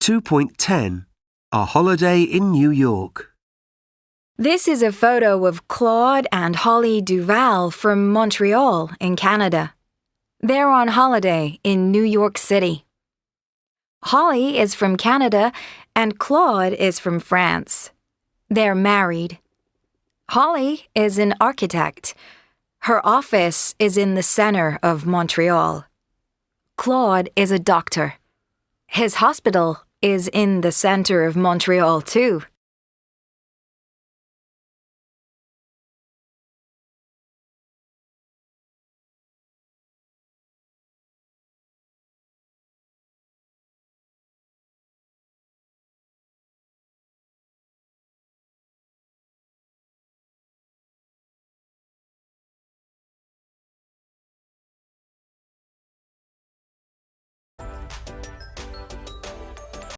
2.10 A Holiday in New York. This is a photo of Claude and Holly Duval from Montreal in Canada. They're on holiday in New York City. Holly is from Canada and Claude is from France. They're married. Holly is an architect. Her office is in the center of Montreal. Claude is a doctor. His hospital is in the center of Montreal too.